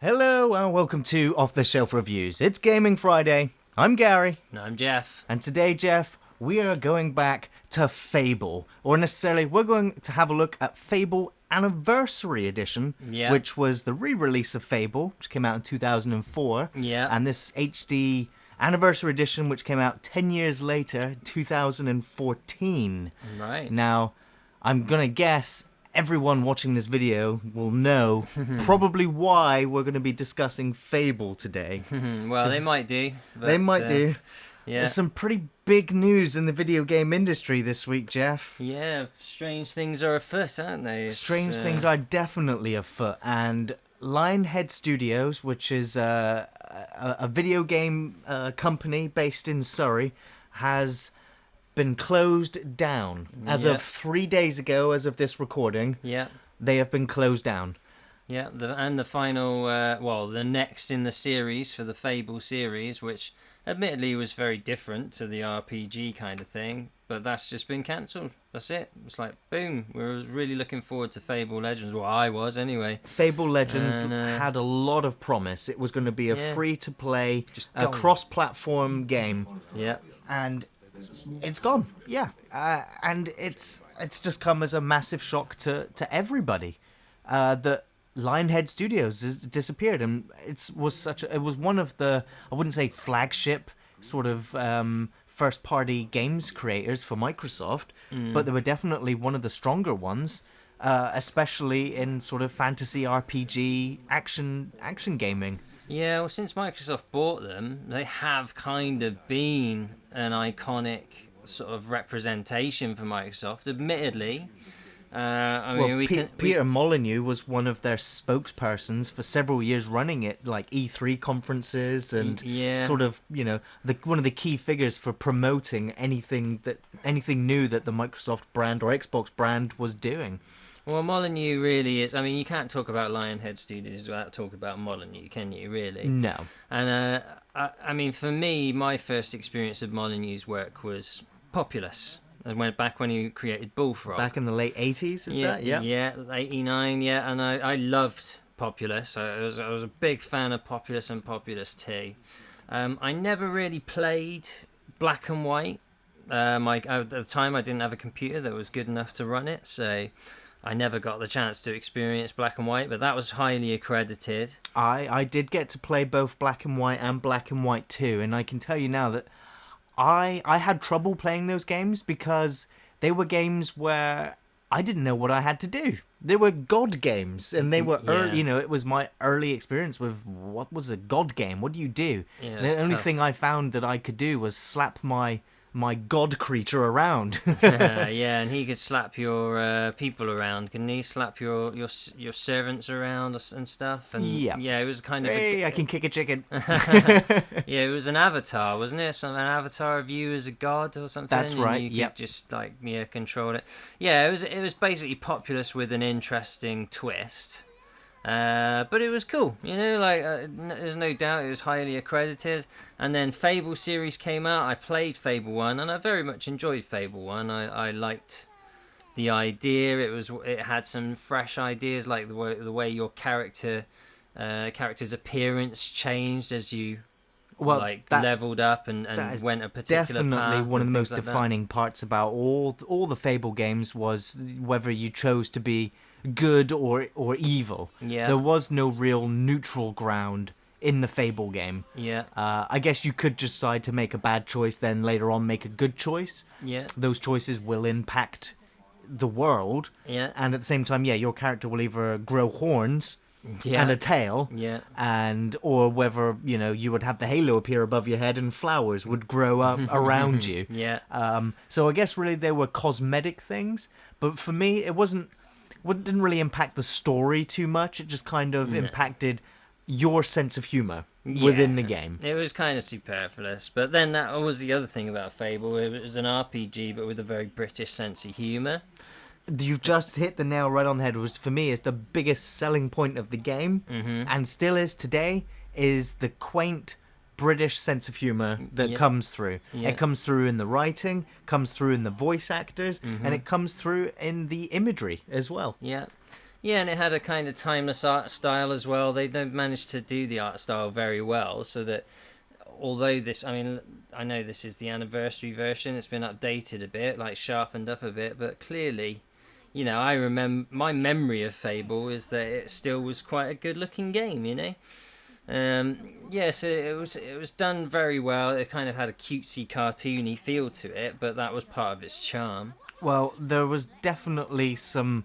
Hello and welcome to Off the Shelf Reviews. It's Gaming Friday. I'm Gary. And I'm Geoff. And today, Geoff, we are going back to Fable. Or necessarily, we're going to have a look at Fable Anniversary Edition, which was the re-release of Fable, which came out in 2004. Yeah. And this HD Anniversary Edition, which came out 10 years later, 2014. Right. Now, I'm going to guess everyone watching this video will know probably why we're going to be discussing Fable today. Well, they might do. But, They might do. Yeah. There's some pretty big news in the video game industry this week, Geoff. Yeah, strange things are afoot, aren't they? Strange things are definitely afoot, and Lionhead Studios, which is a video game company based in Surrey, has been closed down. As of 3 days ago, as of this recording, they have been closed down. Yeah, the final, the next in the series for the Fable series, which admittedly was very different to the RPG kind of thing, but that's just been cancelled. That's it. It's like, boom, we were really looking forward to Fable Legends. Well, I was anyway. Fable Legends had a lot of promise. It was going to be a free-to-play, cross-platform game. Yeah. And it's gone, and it's just come as a massive shock to everybody that Lionhead Studios has disappeared, and it was one of the, I wouldn't say flagship sort of first party games creators for Microsoft, but they were definitely one of the stronger ones, especially in sort of fantasy RPG action gaming. Yeah, well, since Microsoft bought them, they have kind of been an iconic sort of representation for Microsoft, admittedly. Peter Molyneux was one of their spokespersons for several years, running it, like E3 conferences and sort of, one of the key figures for promoting anything new that the Microsoft brand or Xbox brand was doing. Well, Molyneux really is. I mean, you can't talk about Lionhead Studios without talking about Molyneux, can you? Really? No. And I mean, for me, my first experience of Molyneux's work was Populous. I went back when he created Bullfrog. Back in the late 80s, is that? Yeah. Yeah, 89. Yeah, and I loved Populous. I was a big fan of Populous and Populous 2. I never really played Black and White. At the time, I didn't have a computer that was good enough to run it, so I never got the chance to experience Black and White, but that was highly accredited. I did get to play both Black and White and Black and White 2, and I can tell you now that I had trouble playing those games because they were games where I didn't know what I had to do. They were God games, and they were early, it was my early experience with what was a God game. What do you do? Yeah, the only thing I found that I could do was slap my god creature around. And he could slap your people around, couldn't he? Slap your servants around and stuff. And it was kind of I can kick a chicken. Yeah, it was an avatar, wasn't it? An avatar of you as a god or something. That's right. And you could just control it. Yeah, it was basically Populous with an interesting twist. But it was cool, there's no doubt it was highly accredited. And then Fable series came out. I played Fable 1 and I very much enjoyed Fable 1. I liked the idea. It had some fresh ideas, like the way your character's appearance changed as you leveled up and went a particular path. Definitely one of the most like defining parts about all the Fable games was whether you chose to be good or evil. Yeah. There was no real neutral ground in the Fable game. Yeah. I guess you could decide to make a bad choice, then later on make a good choice. Yeah. Those choices will impact the world. Yeah. And at the same time, your character will either grow horns and a tail. Yeah. Or whether, you would have the halo appear above your head and flowers would grow up around you. Yeah. So I guess really they were cosmetic things, but for me it didn't really impact the story too much. It just kind of impacted your sense of humor within the game. It was kind of superfluous, but then that was the other thing about Fable. It was an RPG, but with a very British sense of humor. You've just hit the nail right on the head. Which for me is the biggest selling point of the game, and still is today, is the quaint British sense of humor that comes through. It comes through in the writing, comes through in the voice actors, and it comes through in the imagery as well. Yeah. Yeah, and it had a kind of timeless art style as well. They managed to do the art style very well, so that although this, I mean, I know this is the anniversary version, it's been updated a bit, like sharpened up a bit, but clearly, you know, I remember my memory of Fable is that it still was quite a good looking game, you know. Yeah, so it was done very well. It kind of had a cutesy, cartoony feel to it, but that was part of its charm. Well, there was definitely some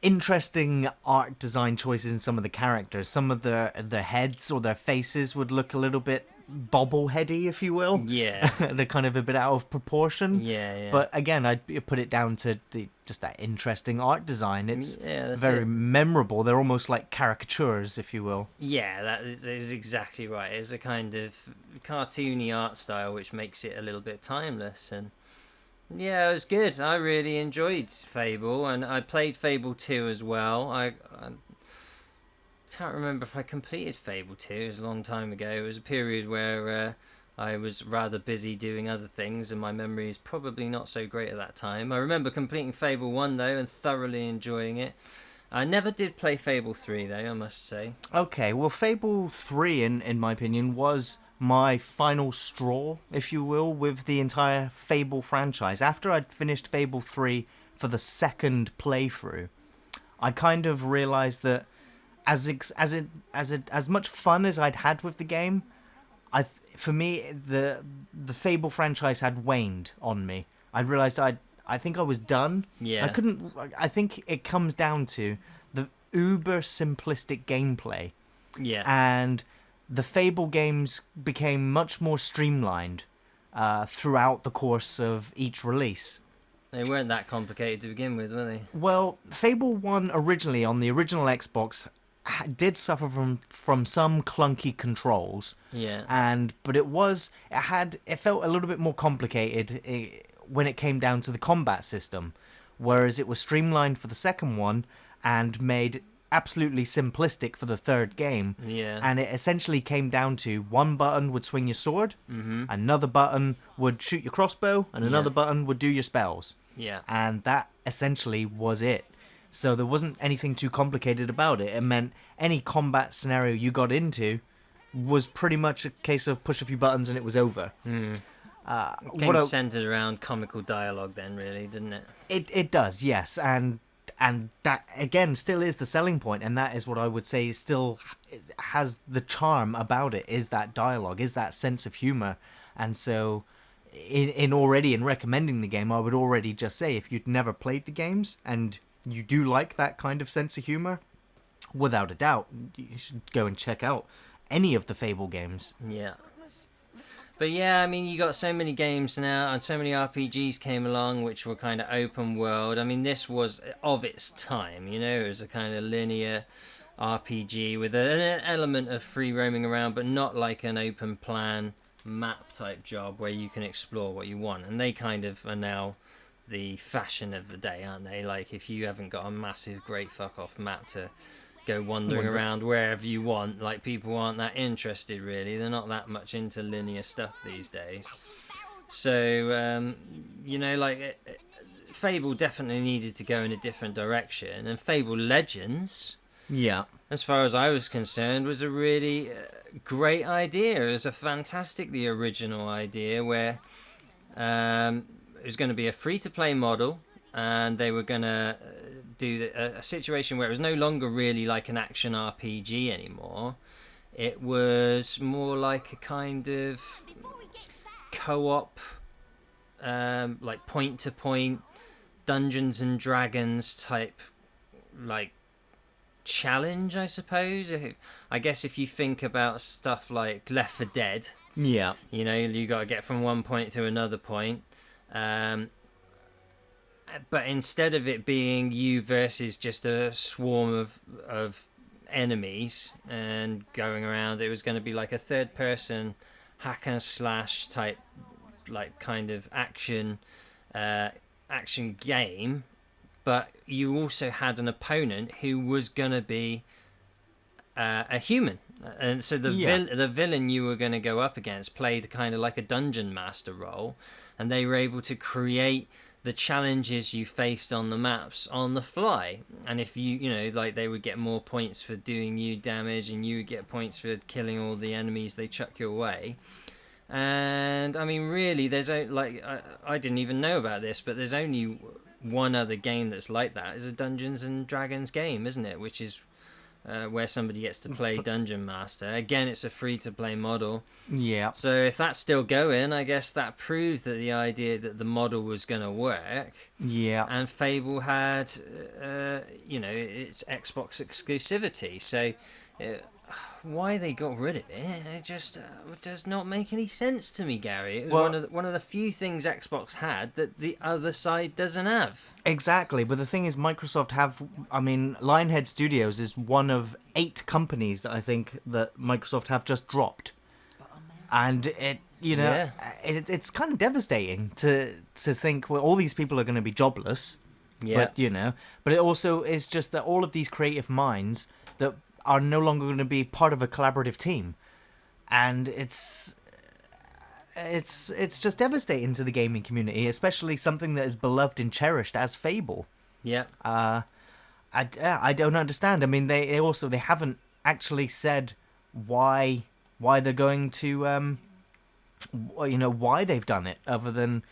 interesting art design choices in some of the characters. Some of their heads or their faces would look a little bit bobbleheady, if you will. Yeah, They're kind of a bit out of proportion. yeah. But again, I'd put it down to just that interesting art design. It's Yeah, that's very it. memorable. They're almost like caricatures, if you will. Yeah, that is exactly right. It's a kind of cartoony art style which makes it a little bit timeless, and yeah, it was good. I really enjoyed Fable, and I played Fable 2 as well. I can't remember if I completed Fable 2. It was a long time ago. It was a period where I was rather busy doing other things, and my memory is probably not so great at that time. I remember completing Fable 1 though, and thoroughly enjoying it. I never did play Fable 3 though, I must say. Okay, well, Fable 3, in my opinion, was my final straw, if you will, with the entire Fable franchise. After I'd finished Fable 3 for the second playthrough, I kind of realized that as much fun as I'd had with the game, for me the Fable franchise had waned on me. I realized I think I was done. Yeah. I couldn't. I think it comes down to the uber simplistic gameplay, Yeah. and the Fable games became much more streamlined throughout the course of each release. They weren't that complicated to begin with, were they? Well, Fable 1 originally on the original Xbox did suffer from some clunky controls. Yeah. But it felt a little bit more complicated when it came down to the combat system, whereas it was streamlined for the second one and made absolutely simplistic for the third game. Yeah. And it essentially came down to one button would swing your sword, another button would shoot your crossbow, and another button would do your spells. Yeah. And that essentially was it. So there wasn't anything too complicated about it. It meant any combat scenario you got into was pretty much a case of push a few buttons and it was over. It came centered around comical dialogue then, really, didn't it? It does, yes, and that again still is the selling point, and that is what I would say still has the charm about it, is that dialogue, is that sense of humor. And so in recommending the game, I would already just say, if you'd never played the games and you do like that kind of sense of humor, without a doubt you should go and check out any of the Fable games. Yeah. But yeah, I mean, you got so many games now, and so many RPGs came along which were kind of open world. I mean, this was of its time, you know, it was a kind of linear RPG with an element of free roaming around, but not like an open plan map type job where you can explore what you want. And they kind of are now the fashion of the day, aren't they? Like, if you haven't got a massive, great fuck off map to go wandering around wherever you want, like, people aren't that interested, really. They're not that much into linear stuff these days. So, you know, like, Fable definitely needed to go in a different direction, and Fable Legends, Yeah. as far as I was concerned, was a really great idea. It was a fantastically original idea where it was going to be a free-to-play model, and they were going to do a situation where it was no longer really like an action RPG anymore. It was more like a kind of co-op, like point-to-point Dungeons and Dragons type, like, challenge, I suppose. I guess if you think about stuff like Left 4 Dead, Yeah. you know, you got to get from one point to another point. But instead of it being you versus just a swarm of enemies and going around, it was going to be like a third person hack and slash type, like, kind of action game. But you also had an opponent who was going to be a human. And so the villain you were going to go up against played kind of like a dungeon master role. And they were able to create the challenges you faced on the maps on the fly. And if you know, like, they would get more points for doing you damage, and you would get points for killing all the enemies they chuck your way. And I mean, really, there's like, I didn't even know about this, but there's only one other game that's like that. Is a Dungeons and Dragons game, isn't it? Which is where somebody gets to play Dungeon Master. Again, it's a free-to-play model. Yeah. So if that's still going, I guess that proved that the idea that the model was going to work. Yeah. And Fable had, you know, its Xbox exclusivity. So why they got rid of it just does not make any sense to me, Gary. It was one of the few things Xbox had that the other side doesn't have. Exactly, but the thing is, Microsoft Lionhead Studios is one of 8 companies that I think that Microsoft have just dropped, and it, you know, it's kind of devastating to think, well, all these people are going to be jobless. Yeah. But you know, but it also is just that all of these creative minds that are no longer going to be part of a collaborative team, and it's just devastating to the gaming community, especially something that is beloved and cherished as Fable. Yeah. I don't understand. I mean, they haven't actually said why they're going to you know, why they've done it, other than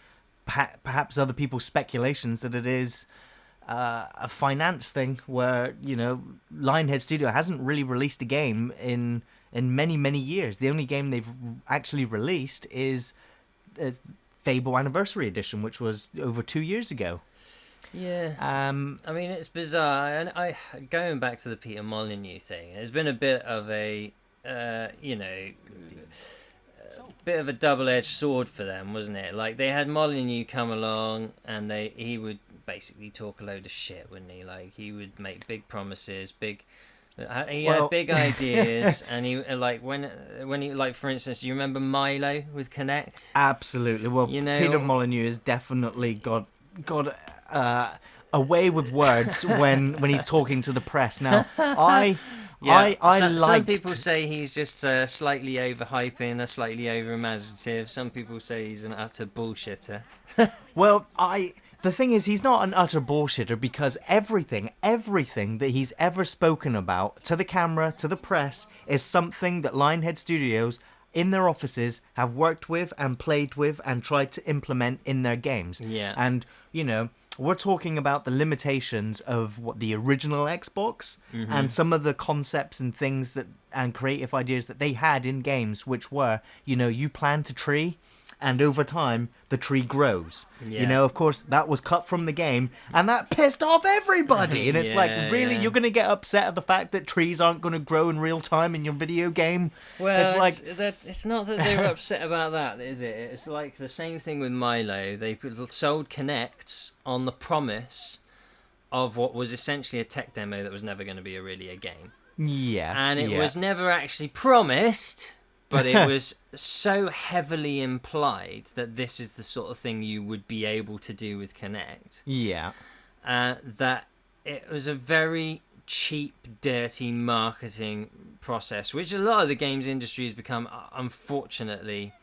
perhaps other people's speculations that it is a finance thing, where, you know, Lionhead Studio hasn't really released a game in many years. The only game they've actually released is Fable Anniversary Edition, which was over 2 years ago. Yeah. I mean, it's bizarre, and going back to the Peter Molyneux thing, there's been a bit of a you know, bit of a double-edged sword for them, wasn't it? Like, they had Molyneux come along, and he would basically talk a load of shit, wouldn't he? Like, he would make big promises, he had big ideas, and he, like, when he, like, for instance, do you remember Milo with Connect? Absolutely. Well, you know, Peter Molyneux has definitely got a way with words when he's talking to the press. Now, some people say he's just slightly overhyping, slightly overimaginative. Some people say he's an utter bullshitter. Well, the thing is, he's not an utter bullshitter, because everything that he's ever spoken about to the camera, to the press, is something that Lionhead Studios in their offices have worked with and played with and tried to implement in their games. Yeah. And, you know, we're talking about the limitations of what the original Xbox, and some of the concepts and things and creative ideas that they had in games, which were, you know, you plant a tree, and over time the tree grows. Yeah. You know, of course, that was cut from the game, and that pissed off everybody. And it's really, you're going to get upset at the fact that trees aren't going to grow in real time in your video game? Well, it's not that they were upset about that, is it? It's like the same thing with Milo. They sold Kinects on the promise of what was essentially a tech demo that was never going to be really a game. Yes. And it was never actually promised, but it was so heavily implied that this is the sort of thing you would be able to do with Kinect. Yeah. That it was a very cheap, dirty marketing process, which a lot of the games industry has become, unfortunately,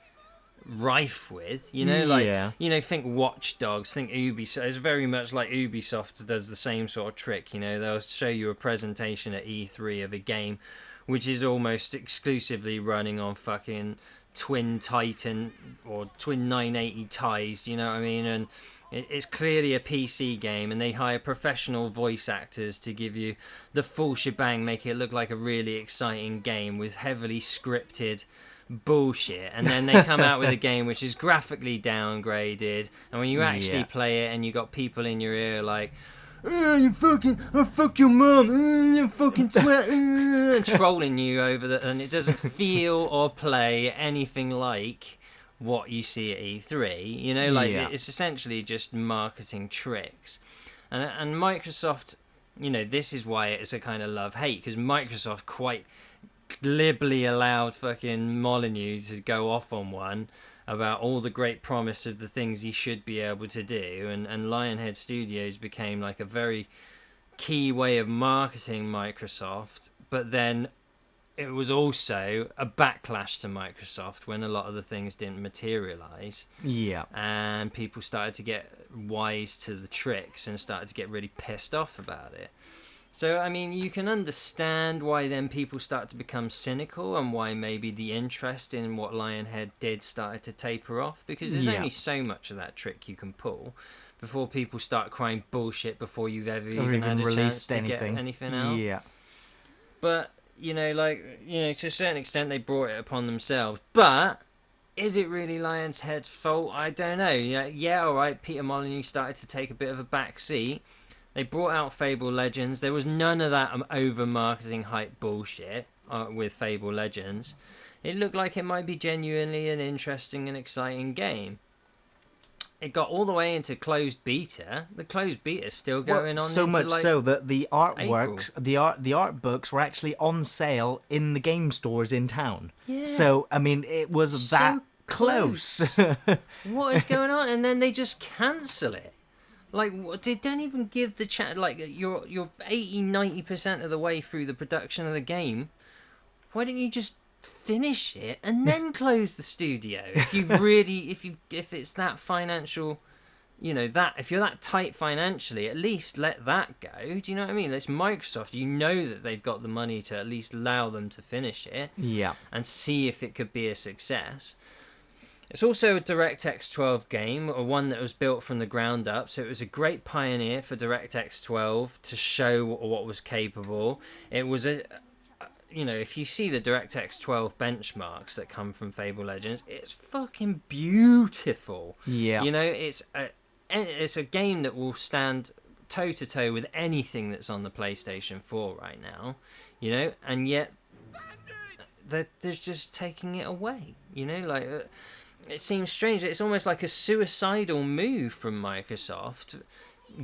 rife with. You know, like, you know, think Watch Dogs, think Ubisoft. It's very much like Ubisoft does the same sort of trick. You know, they'll show you a presentation at E3 of a game which is almost exclusively running on fucking Twin Titan or Twin 980 Tis, you know what I mean? And it's clearly a PC game, and they hire professional voice actors to give you the full shebang, make it look like a really exciting game with heavily scripted bullshit, and then they come out with a game which is graphically downgraded, and when you actually play it and you got people in your ear like, you fucking, fuck your mum, you fucking twat, trolling you over that, and it doesn't feel or play anything like what you see at E3. You know, like, it's essentially just marketing tricks. And Microsoft, you know, this is why it's a kind of love-hate, because Microsoft quite glibly allowed fucking Molyneux to go off on one about all the great promise of the things he should be able to do, and Lionhead Studios became like a very key way of marketing Microsoft, but then it was also a backlash to Microsoft when a lot of the things didn't materialize. Yeah. And people started to get wise to the tricks and started to get really pissed off about it. So, I mean, you can understand why then people start to become cynical and why maybe the interest in what Lionhead did started to taper off, because there's only so much of that trick you can pull before people start crying bullshit before you've ever even had a chance to get anything out. Yeah. But, you know, to a certain extent they brought it upon themselves. But is it really Lionhead's fault? I don't know. Yeah, all right, Peter Molyneux started to take a bit of a back seat. They brought out Fable Legends. There was none of that over-marketing hype bullshit with Fable Legends. It looked like it might be genuinely an interesting and exciting game. It got all the way into closed beta. The closed beta is still going on. So much so that the artwork, April. the art books were actually on sale in the game stores in town. Yeah. So I mean, it was So that close. What is going on? And then they just cancel it. Like, they don't even give the chat. Like, you're 80-90% of the way through the production of the game. Why don't you just finish it and then close the studio? If you really, if it's that financial, if you're that tight financially, at least let that go. Do you know what I mean? It's Microsoft. You know that they've got the money to at least allow them to finish it. Yeah. And see if it could be a success. It's also a DirectX 12 game, or one that was built from the ground up, so it was a great pioneer for DirectX 12 to show what was capable. It was if you see the DirectX 12 benchmarks that come from Fable Legends, it's fucking beautiful. Yeah. It's a game that will stand toe to toe with anything that's on the PlayStation 4 right now, and yet they're just taking it away, It seems strange. It's almost like a suicidal move from Microsoft,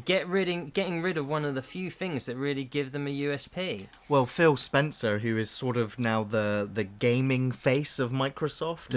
getting rid of one of the few things that really give them a USP. Well, Phil Spencer, who is sort of now the gaming face of Microsoft,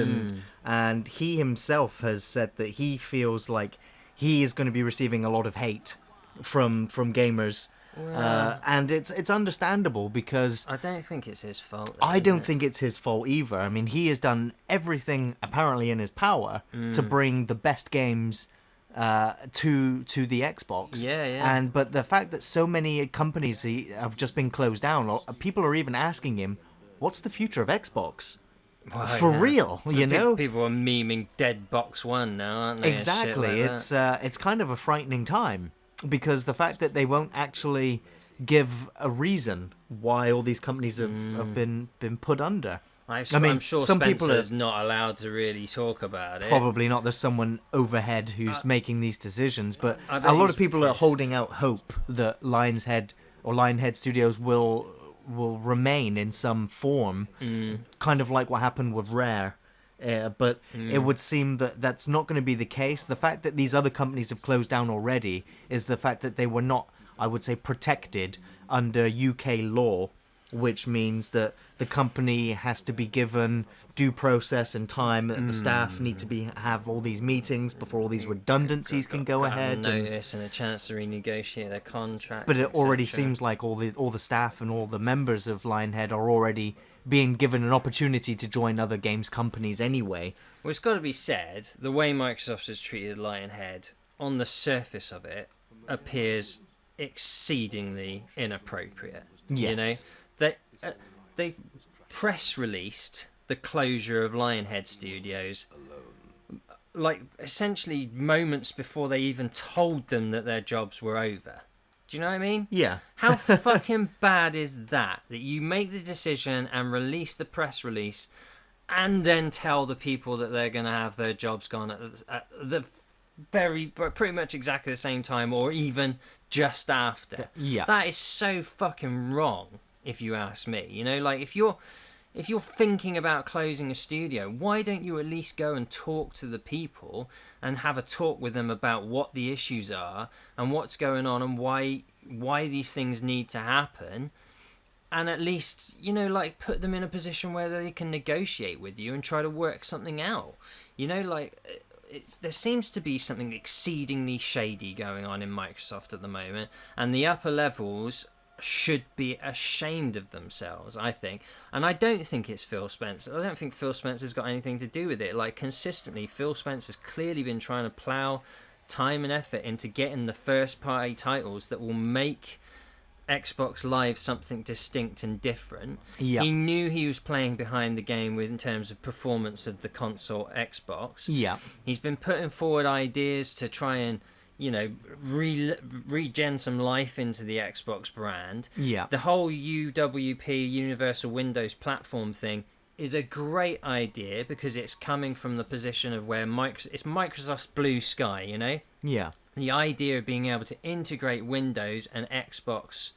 and he himself has said that he feels like he is going to be receiving a lot of hate from gamers. And it's understandable because I don't think it's his fault. I don't think it's his fault either. I mean, he has done everything apparently in his power to bring the best games to the Xbox. Yeah. But the fact that so many companies have just been closed down, people are even asking him, "What's the future of Xbox?" For real, People are memeing Dead Box One now, aren't they? Exactly. It's kind of a frightening time. Because the fact that they won't actually give a reason why all these companies have been put under. I'm sure some people are not allowed to really talk about it. Probably not. There's someone overhead who's making these decisions, but a lot of people are holding out hope that Lionhead Studios will remain in some form, kind of like what happened with Rare. But it would seem that that's not going to be the case. The fact that these other companies have closed down already is the fact that they were not, I would say, protected under UK law, which means that the company has to be given due process and time, and the staff need to have all these meetings before all these redundancies can go ahead. Notice and a chance to renegotiate their contracts. But it already seems like all the staff and all the members of Lionhead are already being given an opportunity to join other games companies anyway. Well, it's got to be said, the way Microsoft has treated Lionhead, on the surface of it, appears exceedingly inappropriate. Yes. They press released the closure of Lionhead Studios, like essentially moments before they even told them that their jobs were over. Do you know what I mean? Yeah. How fucking bad is that you make the decision and release the press release and then tell the people that they're going to have their jobs gone at the pretty much exactly the same time, or even just after? Yeah. That is so fucking wrong, if you ask me. If you're thinking about closing a studio, why don't you at least go and talk to the people and have a talk with them about what the issues are and what's going on and why these things need to happen, and at least put them in a position where they can negotiate with you and try to work something out. There seems to be something exceedingly shady going on in Microsoft at the moment, and the upper levels should be ashamed of themselves, I think. And I don't think it's Phil Spencer. I don't think Phil Spencer's got anything to do with it. Like, consistently, Phil Spencer's clearly been trying to plow time and effort into getting the first party titles that will make Xbox Live something distinct and different. Yeah. He knew he was playing behind the game in terms of performance of the console Xbox. Yeah. He's been putting forward ideas to try and, regen some life into the Xbox brand. Yeah. The whole UWP, Universal Windows Platform thing, is a great idea because it's coming from the position of where it's Microsoft's blue sky, Yeah. The idea of being able to integrate Windows and Xbox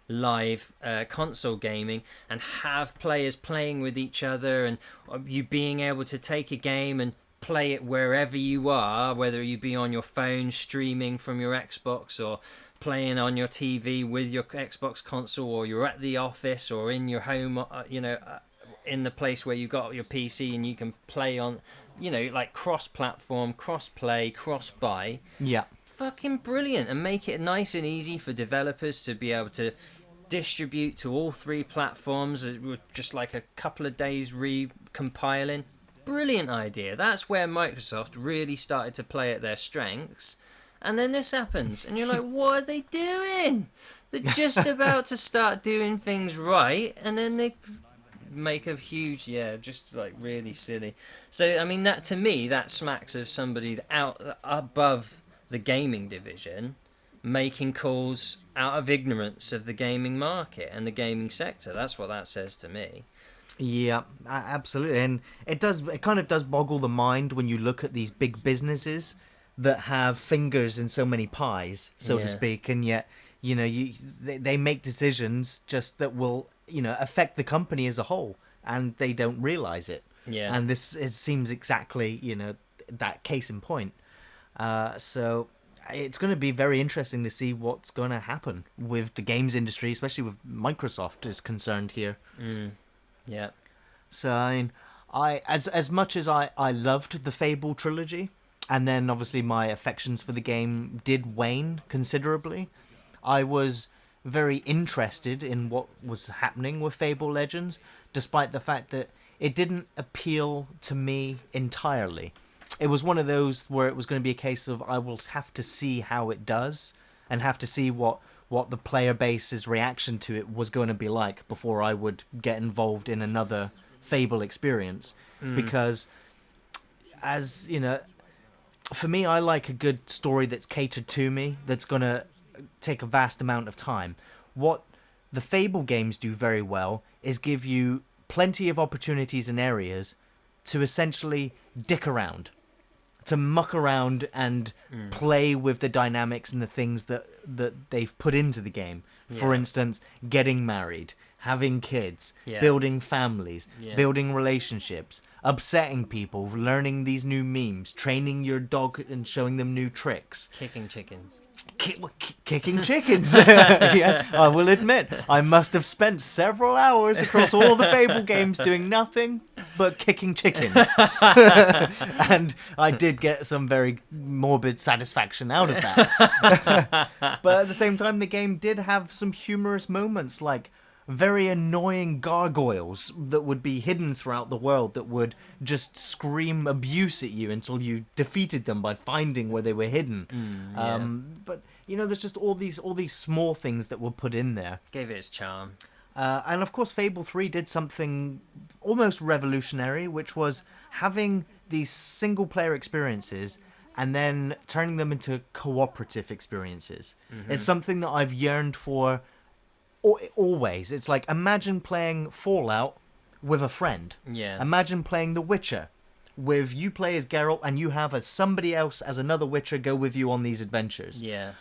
Live console gaming and have players playing with each other, and you being able to take a game and play it wherever you are, whether you be on your phone streaming from your Xbox or playing on your TV with your Xbox console, or you're at the office or in your home, in the place where you've got your PC and you can play on, like cross-platform, cross-play, cross-buy. Yeah. Fucking brilliant, and make it nice and easy for developers to be able to distribute to all 3 platforms with just like a couple of days recompiling. Brilliant idea. That's where Microsoft really started to play at their strengths. And then this happens, and you're like, what are they doing? They're just about to start doing things right, and then they make a huge, just like really silly. So, I mean, that to me, that smacks of somebody out above the gaming division, making calls out of ignorance of the gaming market and the gaming sector. That's what that says to me. Yeah, absolutely. And it kind of does boggle the mind when you look at these big businesses that have fingers in so many pies, so to speak, and yet, they make decisions just that will, affect the company as a whole, and they don't realize it. Yeah. And it seems exactly, that case in point. So it's going to be very interesting to see what's going to happen with the games industry, especially with Microsoft is concerned here. Yeah. So, I mean, as much as I loved the Fable trilogy, and then obviously my affections for the game did wane considerably, I was very interested in what was happening with Fable Legends, despite the fact that it didn't appeal to me entirely. It was one of those where it was going to be a case of I will have to see how it does and have to see what the player base's reaction to it was going to be like before I would get involved in another Fable experience. Because, as for me, I like a good story that's catered to me, that's going to take a vast amount of time. What the Fable games do very well is give you plenty of opportunities and areas to essentially dick around, to muck around and play with the dynamics and the things that they've put into the game. For instance, getting married, having kids, building families, building relationships, upsetting people, learning these new memes, training your dog and showing them new tricks. Kicking chickens. Kicking chickens. Yeah, I will admit, I must have spent several hours across all the Fable games doing nothing but kicking chickens. And I did get some very morbid satisfaction out of that. But at the same time, the game did have some humorous moments, like very annoying gargoyles that would be hidden throughout the world that would just scream abuse at you until you defeated them by finding where they were hidden. But there's just all these small things that were put in there. Gave it its charm. And of course, Fable 3 did something almost revolutionary, which was having these single player experiences and then turning them into cooperative experiences. It's something that I've yearned for always. It's like, imagine playing Fallout with a friend. Yeah. Imagine playing The Witcher with you play as Geralt and you have somebody else as another Witcher go with you on these adventures. Yeah.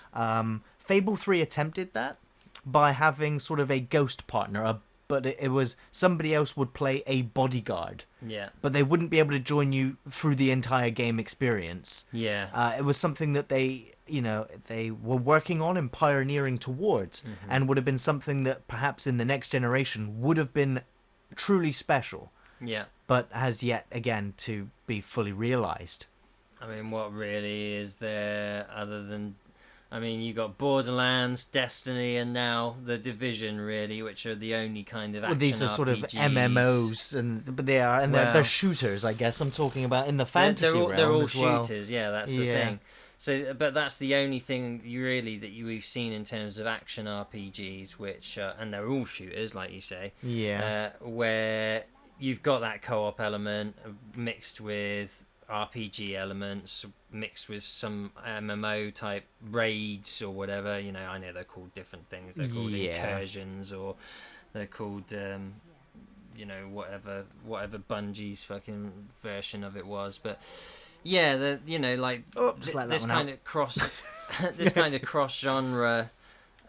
Fable 3 attempted that by having sort of a ghost partner, but it was somebody else would play a bodyguard. Yeah. But they wouldn't be able to join you through the entire game experience. Yeah. It was something that they were working on and pioneering towards, and would have been something that perhaps in the next generation would have been truly special. Yeah. But has yet again to be fully realized. I mean, what really is there other than I mean, you got Borderlands, Destiny, and now The Division, really, which are the only kind of action These are RPGs. sort of MMOs, but they're shooters, I guess. I'm talking about in the fantasy realm they're all as well. shooters, yeah, that's the thing. So, but that's the only thing we've seen in terms of action RPGs, which and they're all shooters, like you say. Yeah. Where you've got that co-op element mixed with RPG elements, mixed with some MMO type raids or whatever. I know they're called different things. They're called incursions, or they're called whatever Bungie's fucking version of it was. But yeah, this kind of cross this kind of cross genre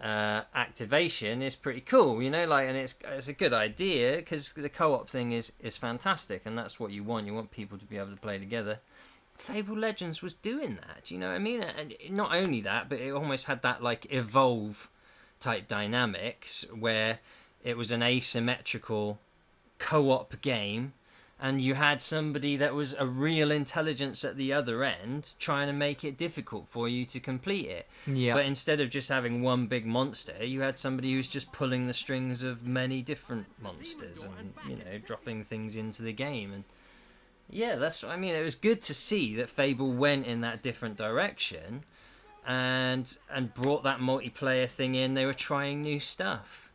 activation is pretty cool, and it's a good idea because the co-op thing is fantastic, and that's what you want people to be able to play together. Fable Legends was doing that, do you know what I mean? And not only that, but it almost had that like Evolve type dynamics where it was an asymmetrical co-op game, and you had somebody that was a real intelligence at the other end trying to make it difficult for you to complete it. Yeah. But instead of just having one big monster, you had somebody who's just pulling the strings of many different monsters and, dropping things into the game. And yeah, it was good to see that Fable went in that different direction and brought that multiplayer thing in. They were trying new stuff.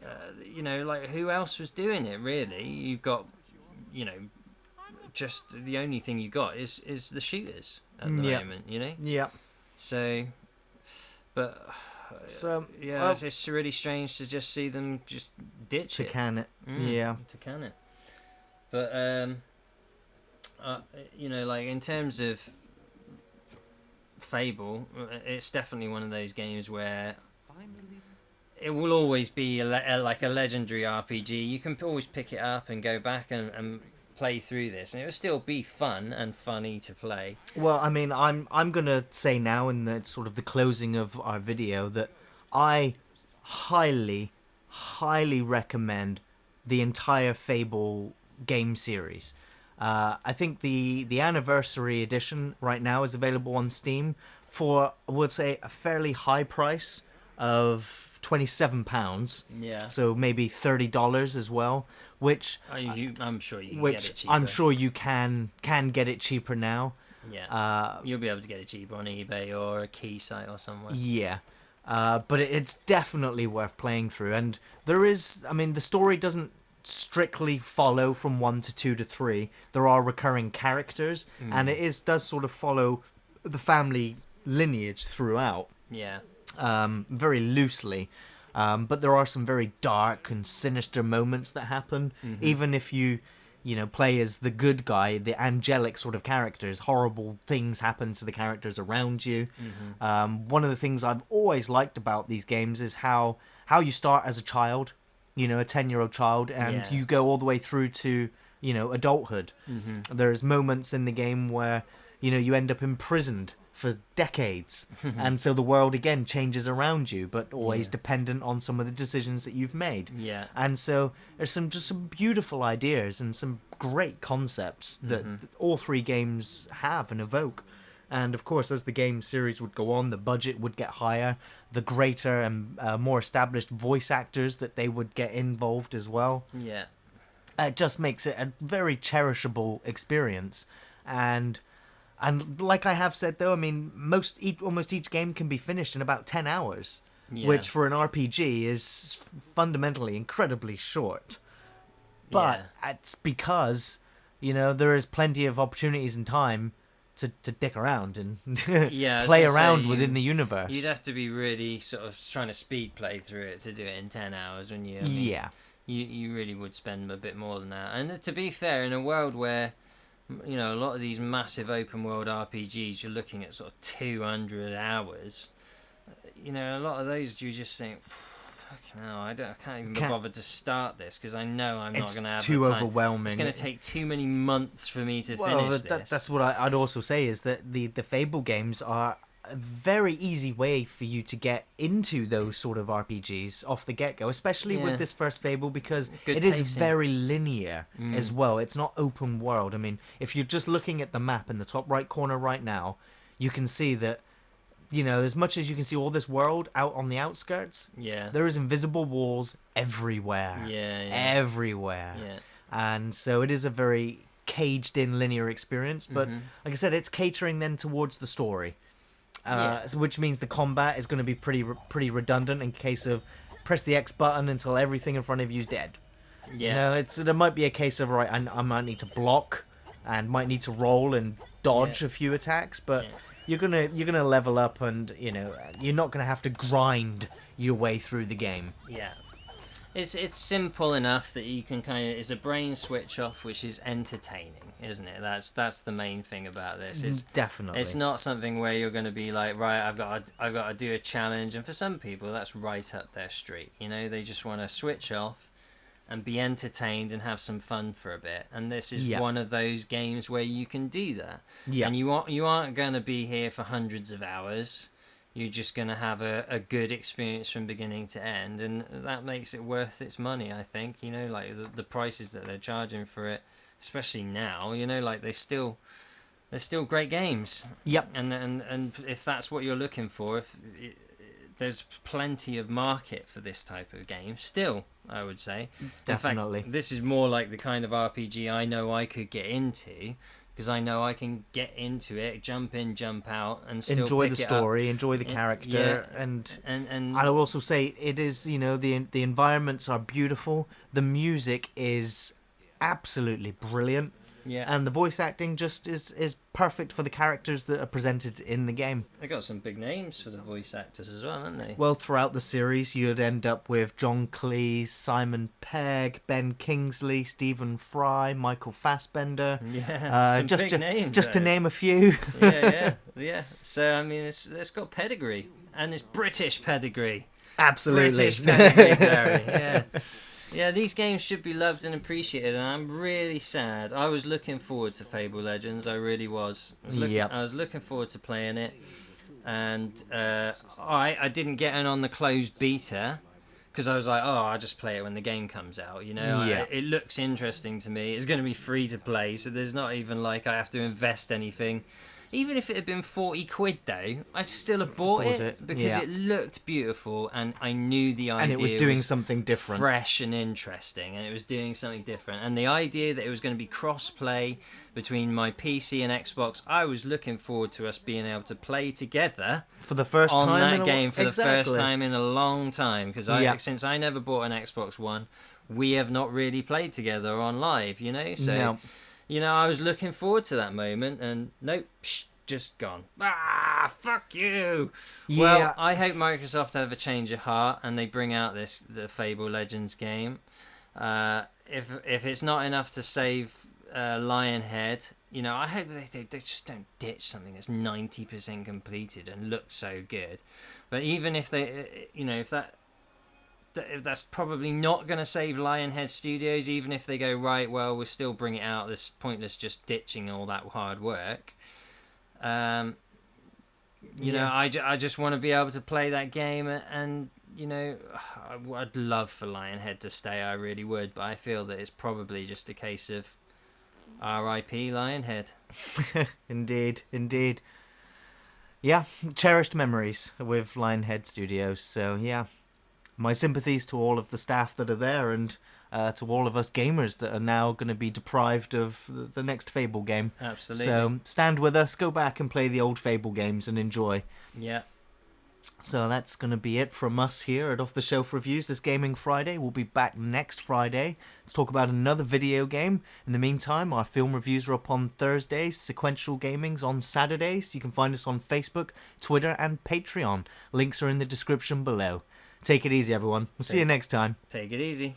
Who else was doing it, really? You've got, just the only thing you got is the shooters at the moment, Yeah. So, but it's really strange to just see them just ditch it. To can it. To can it. But in terms of Fable, it's definitely one of those games where it will always be like a legendary RPG. You can always pick it up and go back and play through this, and it will still be fun and funny to play. Well, I mean, I'm gonna say now in the sort of the closing of our video that I highly recommend the entire Fable game series. I think the anniversary edition right now is available on Steam for, I would say, a fairly high price of £27. Yeah. So maybe $30 as well, which I'm sure you can which get it cheaper. I'm sure you can get it cheaper now. Yeah. You'll be able to get it cheaper on eBay or a key site or somewhere. Yeah. But it's definitely worth playing through, and the story doesn't strictly follow from 1 to 2 to 3. There are recurring characters, and it does sort of follow the family lineage throughout. Yeah. Very loosely, but there are some very dark and sinister moments that happen. Even if you play as the good guy, the angelic sort of characters, horrible things happen to the characters around you. One of the things I've always liked about these games is how you start as a child, a 10-year-old child, and you go all the way through to adulthood. There's moments in the game where you end up imprisoned for decades, and so the world again changes around you, but always dependent on some of the decisions that you've made. Yeah. And so there's some beautiful ideas and some great concepts that all three games have and evoke. And of course, as the game series would go on, the budget would get higher, the greater and more established voice actors that they would get involved as well. Yeah. It just makes it a very cherishable experience. And like I have said, though, I mean, almost each game can be finished in about 10 hours, which for an RPG is fundamentally incredibly short. But it's because, there is plenty of opportunities and time to dick around and play around within the universe. You'd have to be really sort of trying to speed play through it to do it in 10 hours, wouldn't you? You really would spend a bit more than that. And to be fair, in a world where a lot of these massive open world RPGs, you're looking at sort of 200 hours. A lot of those you just think, fucking hell, I can't even be bothered to start this because I know I'm not going to have too the time. overwhelming. It's going to take too many months for me to finish this. That's what I'd also say is that the Fable games are a very easy way for you to get into those sort of RPGs off the get-go, especially with this first Fable, because it is very linear as well. It's not open world. I mean, if you're just looking at the map in the top right corner right now, you can see that you know, as much as you can see all this world out on the outskirts, Yeah. there is invisible walls everywhere. Yeah. Everywhere. Yeah. And so it is a very caged in linear experience, but Mm-hmm. like I said, it's catering then towards the story. Yeah. So which means the combat is going to be pretty redundant in case of press the X button until everything in front of you is dead. Yeah. You know, there might be a case of, right, I might need to block and might need to roll and dodge Yeah. a few attacks, but Yeah. you're gonna level up, and you know you're not gonna have to grind your way through the game. Yeah. It's simple enough that you can kind of, it's a brain switch off, which is entertaining, isn't it? That's the main thing about this. It's Definitely. It's not something where you're going to be like, right, I've got to do a challenge, and for some people that's right up their street. You know, they just want to switch off and be entertained and have some fun for a bit. And this is one of those games where you can do that. Yeah. And you aren't going to be here for hundreds of hours. You're just going to have a good experience from beginning to end, and that makes it worth its money, I think. You know, like the prices that they're charging for it, especially now, you know, like they're still great games. Yep. And if that's what you're looking for, there's plenty of market for this type of game still, I would say. Definitely. In fact, this is more like the kind of RPG I know I could get into, because I know I can get into it, jump in, jump out, and still enjoy pick the it story, up. enjoy the character, and I I'll also say it is, you know, the environments are beautiful, the music is absolutely brilliant, and the voice acting just is perfect for the characters that are presented in the game. They got some big names for the voice actors as well, haven't they? Well, throughout the series, you'd end up with John Cleese, Simon Pegg, Ben Kingsley, Stephen Fry, Michael Fassbender. Yeah, some big names. Just to name a few. Yeah. So I mean, it's got pedigree, and it's British pedigree. Absolutely. British pedigree, Gary. Yeah. Yeah, these games should be loved and appreciated, and I'm really sad. I was looking forward to Fable Legends, I really was. I was looking forward to playing it, and I didn't get in on the closed beta, because I was like, oh, I'll just play it when the game comes out, you know? It looks interesting to me. It's going to be free to play, so there's not even like I have to invest anything. Even if it had been 40 quid though, I'd still have bought it because it looked beautiful, and I knew the idea and it was doing something different, fresh and interesting, and it was doing something different. And the idea that it was going to be cross-play between my PC and Xbox, I was looking forward to us being able to play together for the first on time that game for the first time in a long time. Because since I never bought an Xbox One, we have not really played together on live, you know. So. No. You know, I was looking forward to that moment, and nope, just gone. Ah, fuck you! Yeah. Well, I hope Microsoft have a change of heart and they bring out the Fable Legends game. If it's not enough to save Lionhead, you know, I hope they just don't ditch something that's 90% completed and looks so good. But even if they, you know, if that's probably not going to save Lionhead Studios, even if they go, right, well, we'll still bring it out, this pointless just ditching all that hard work. You know, I just want to be able to play that game, and, you know, I'd love for Lionhead to stay, I really would, but I feel that it's probably just a case of R.I.P. Lionhead. Indeed. Yeah, cherished memories with Lionhead Studios, so yeah. My sympathies to all of the staff that are there, and to all of us gamers that are now going to be deprived of the next Fable game. Absolutely. So stand with us, go back and play the old Fable games and enjoy. Yeah. So that's going to be it from us here at Off the Shelf Reviews this Gaming Friday. We'll be back next Friday to talk about another video game. In the meantime, our film reviews are up on Thursdays, Sequential Gaming's on Saturdays. You can find us on Facebook, Twitter and Patreon. Links are in the description below. Take it easy, everyone. We'll see you next time. Take it easy.